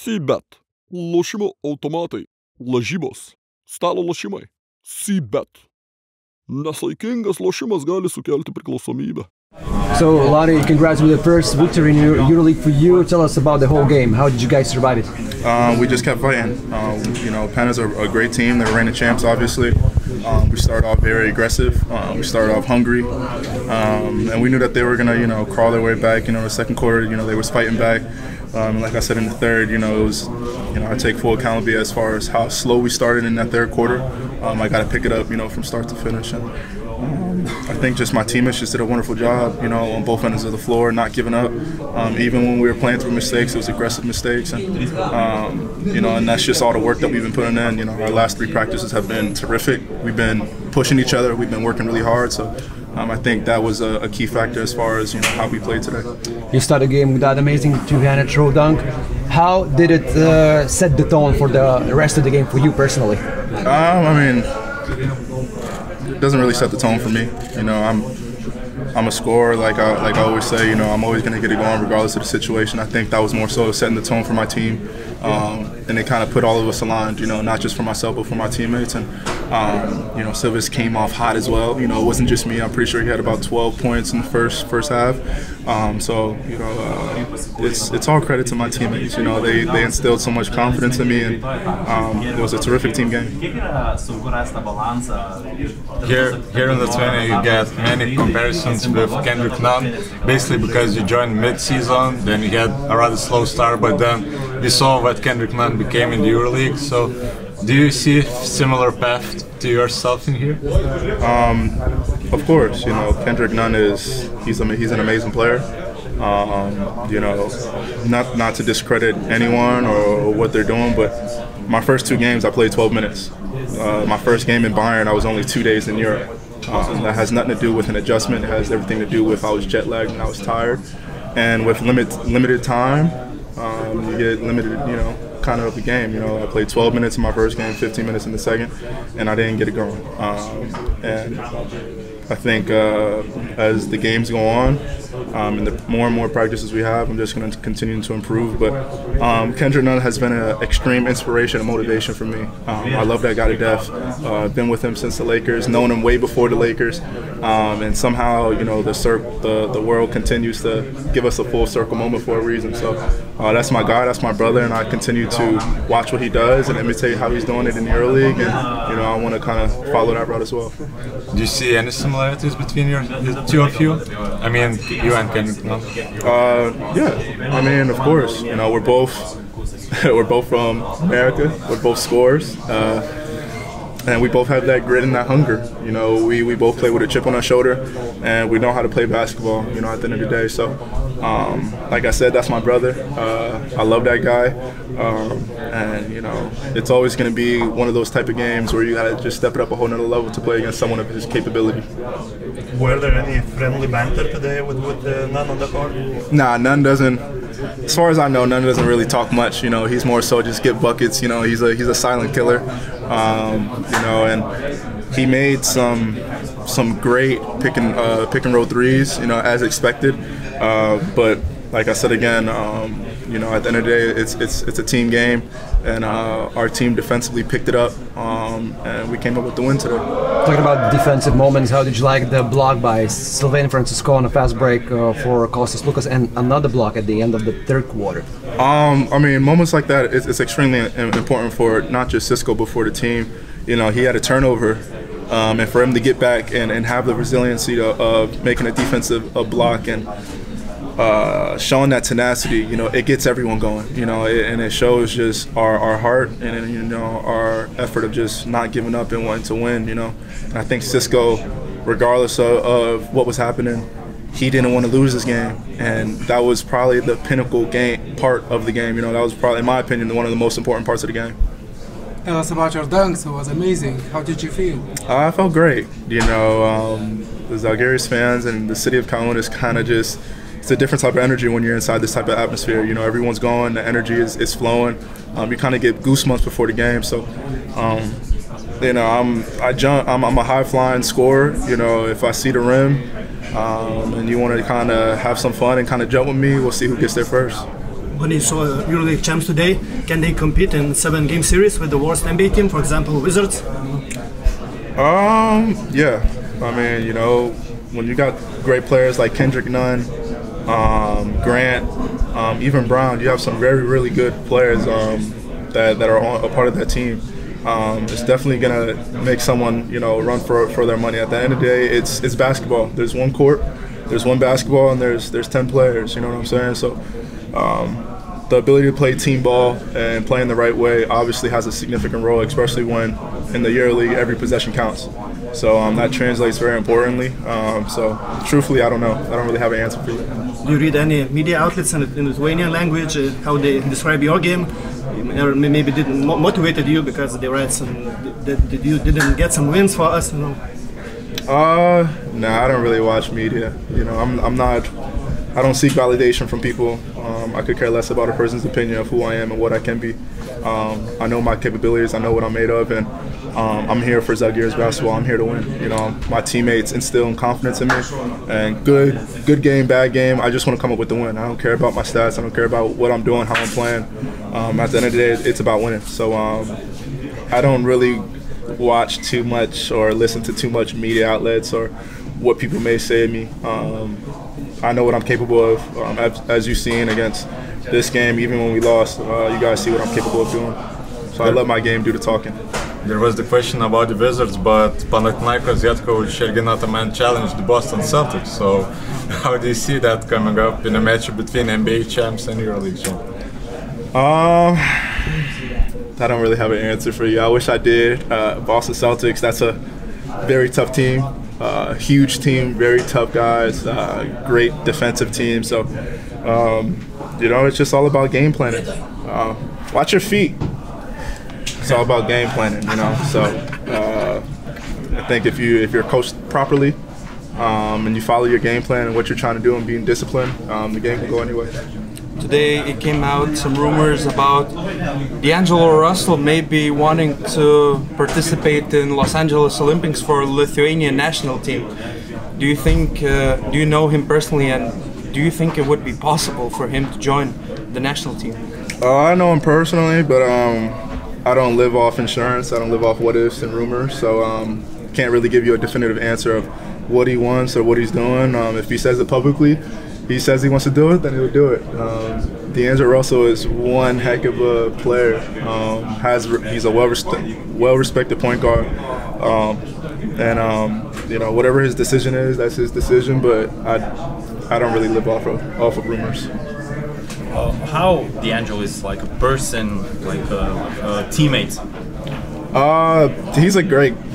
Sybet. Lošimo automatai. Lažybos. Stalo lošimai. Sybet. Nesaikingas lošimas gali sukelti priklausomybę. So, Lani, congrats with the first victory in EuroLeague for you. Tell us about the whole game. How did you guys survive it? We just kept fighting. Penna's are a great team. They're reigning champs, obviously. We started off very aggressive. We started off hungry. And we knew that they were going to, crawl their way back. The second quarter, they was fighting back. Like I said in the third, it was, I take full accountability as far as how slow we started in that third quarter. I got to pick it up, from start to finish. And I think just my teammates just did a wonderful job, on both ends of the floor, not giving up. Even when we were playing through mistakes, it was aggressive mistakes. And, and that's just all the work that we've been putting in. Our last 3 practices have been terrific. We've been pushing each other. We've been working really hard. So I think that was a key factor as far as, how we played today. You started the game with that amazing two-handed throw dunk. How did it set the tone for the rest of the game for you personally? It doesn't really set the tone for me. I'm a scorer, like I always say. I'm always going to get it going regardless of the situation. I think that was more so setting the tone for my team, and it kind of put all of us aligned. Not just for myself but for my teammates. And Silvis came off hot as well. It wasn't just me. I'm pretty sure he had about 12 points in the first half. It's all credit to my teammates. They instilled so much confidence in me, and it was a terrific team game. Here in Lithuania, you get many comparisons with Kendrick Nunn, basically because you joined mid-season, then you had a rather slow start, but then we saw what Kendrick Nunn became in the EuroLeague. So, do you see a similar path to yourself in here? Of course, Kendrick Nunn he's an amazing player. Not to discredit anyone or what they're doing, but my first 2 games I played 12 minutes. My first game in Bayern, I was only 2 days in Europe. That has nothing to do with an adjustment. It has everything to do with I was jet lagged and I was tired. And with limited time, you get limited, kind of the game. I played 12 minutes in my first game, 15 minutes in the second, and I didn't get it going. And I think as the games go on, and the more and more practices we have, I'm just going to continue to improve. But Kendrick Nunn has been an extreme inspiration and motivation for me. I love that guy to death. I've been with him since the Lakers, known him way before the Lakers, and somehow the world continues to give us a full circle moment for a reason. So that's my guy, that's my brother, and I continue to watch what he does and imitate how he's doing it in the EuroLeague, and I want to kind of follow that route as well. Do you see any similarities between the two of you? I mean, you and Kendrick Nunn? Yeah. Of course. We're both from America. We're both scorers. And we both have that grit and that hunger. We both play with a chip on our shoulder, and we know how to play basketball, at the end of the day. So, like I said, that's my brother. I love that guy. And, it's always going to be one of those type of games where you got to just step it up a whole nother level to play against someone of his capability. Were there any friendly banter today with Nunn on the court? Nah, Nunn doesn't. As far as I know, Nunn doesn't really talk much. He's more so just get buckets. He's a silent killer. And he made some great pick and roll threes. As expected. But like I said again, at the end of the day, it's a team game, and our team defensively picked it up, and we came up with the win today. Talking about defensive moments, how did you like the block by Sylvain Francisco on a fast break for Kostas Lukas, and another block at the end of the third quarter? Moments like that, it's extremely important for not just Cisco but for the team. He had a turnover, and for him to get back and have the resiliency of making a defensive block and showing that tenacity, it gets everyone going, and it shows just our heart and, our effort of just not giving up and wanting to win, And I think Cisco, regardless of what was happening, he didn't want to lose this game, and that was probably the pinnacle part of the game. That was probably, in my opinion, one of the most important parts of the game. Tell us about your dunks. It was amazing. How did you feel? I felt great. The Walkeris fans and the city of Kaunas is kind of just, it's a different type of energy when you're inside this type of atmosphere. Everyone's going, the energy is flowing. You kind of get goosebumps before the game. So, I'm a high flying scorer. If I see the rim and you want to kind of have some fun and kind of jump with me, we'll see who gets there first. when you saw EuroLeague champs today, can they compete in 7-game series with the worst NBA team, for example, Wizards? Yeah. I mean, you know, when you got great players like Kendrick Nunn, Grant, even Brown, you have some really good players that are a part of that team. It's definitely gonna make someone, you know, run for their money. At the end of the day, it's basketball. There's one court, there's one basketball, and there's 10 players. You know what I'm saying? So the ability to play team ball and play in the right way obviously has a significant role, especially when in the EuroLeague every possession counts. So that translates very importantly. So truthfully, I don't know. I don't really have an answer for you. Do you read any media outlets in Lithuanian language, how they describe your game? Or maybe didn't motivated you because they read some that you didn't get some wins for us, you know? Nah, I don't really watch media. You know, I don't seek validation from people. I could care less about a person's opinion of who I am and what I can be. I know my capabilities, I know what I'm made of, and I'm here for Zalgiris basketball. I'm here to win. You know, my teammates instill confidence in me, and good game, bad game, I just want to come up with the win. I don't care about my stats. I don't care about what I'm doing, how I'm playing. At the end of the day, it's about winning. So I don't really watch too much or listen to too much media outlets or what people may say of me. I know what I'm capable of, as you've seen against this game. Even when we lost, you guys see what I'm capable of doing. So I let my game do the talking. There was the question about the Wizards, but Panathinaikos Jetkovic Ergin challenged the Boston Celtics. So how do you see that coming up in a match between NBA champs and EuroLeague champs? I don't really have an answer for you. I wish I did. Boston Celtics, that's a very tough team. Huge team, very tough guys, great defensive team. So, you know, it's just all about game planning. Watch your feet. It's all about game planning, you know. So, I think if you're coached properly and you follow your game plan and what you're trying to do and being disciplined, the game can go anyway. Today it came out some rumors about D'Angelo Russell maybe wanting to participate in Los Angeles Olympics for Lithuanian national team. Do you think, do you know him personally, and do you think it would be possible for him to join the national team? I know him personally, but I don't live off insurance. I don't live off what ifs and rumors, so can't really give you a definitive answer of what he wants or what he's doing. If he says it publicly, he says he wants to do it, then he'll do it. D'Angelo Russell is one heck of a player. He's a well-respected point guard, and you know, whatever his decision is, that's his decision. But I don't really live off of rumors. How D'Angelo is like a person, like a teammate?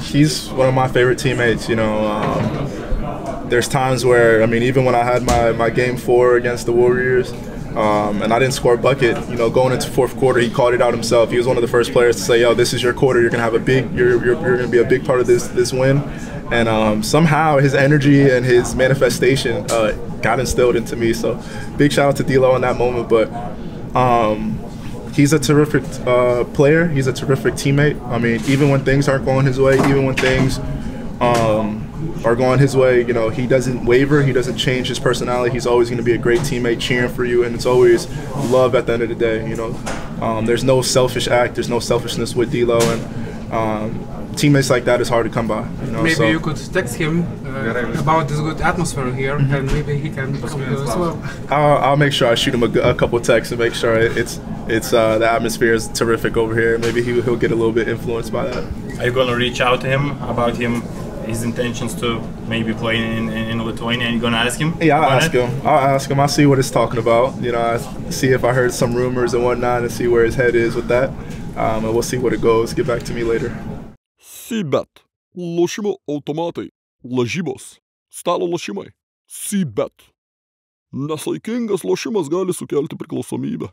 He's one of my favorite teammates. You know. There's times where, I mean, even when I had my game 4 against the Warriors, and I didn't score a bucket, you know, going into fourth quarter, he called it out himself. He was one of the first players to say, "Yo, this is your quarter. You're gonna have you're gonna be a big part of this win." And somehow his energy and his manifestation got instilled into me. So big shout out to D'Lo in that moment. But he's a terrific player. He's a terrific teammate. I mean, even when things aren't going his way, even when things are going his way, you know, he doesn't waver, he doesn't change his personality. He's always going to be a great teammate cheering for you, and it's always love at the end of the day, you know. There's no selfish act, there's no selfishness with D'Lo, and teammates like that is hard to come by, you know. Maybe you could text him about this good atmosphere here, and maybe he can come here as well. I'll make sure I shoot him a couple texts and make sure it's the atmosphere is terrific over here. Maybe he'll get a little bit influenced by that. Are you going to reach out to him about his intentions to maybe play in Lithuania, and you're going to ask him? Yeah, I'll ask him. I'll see what it's talking about. You know, I see if I heard some rumors and whatnot and see where his head is with that. And we'll see where it goes. Get back to me later. Sybet. Lošimo automatai. Lažybos. Stalo lošimai. Sybet. Nesaikingas lošimas gali sukelti priklausomybę.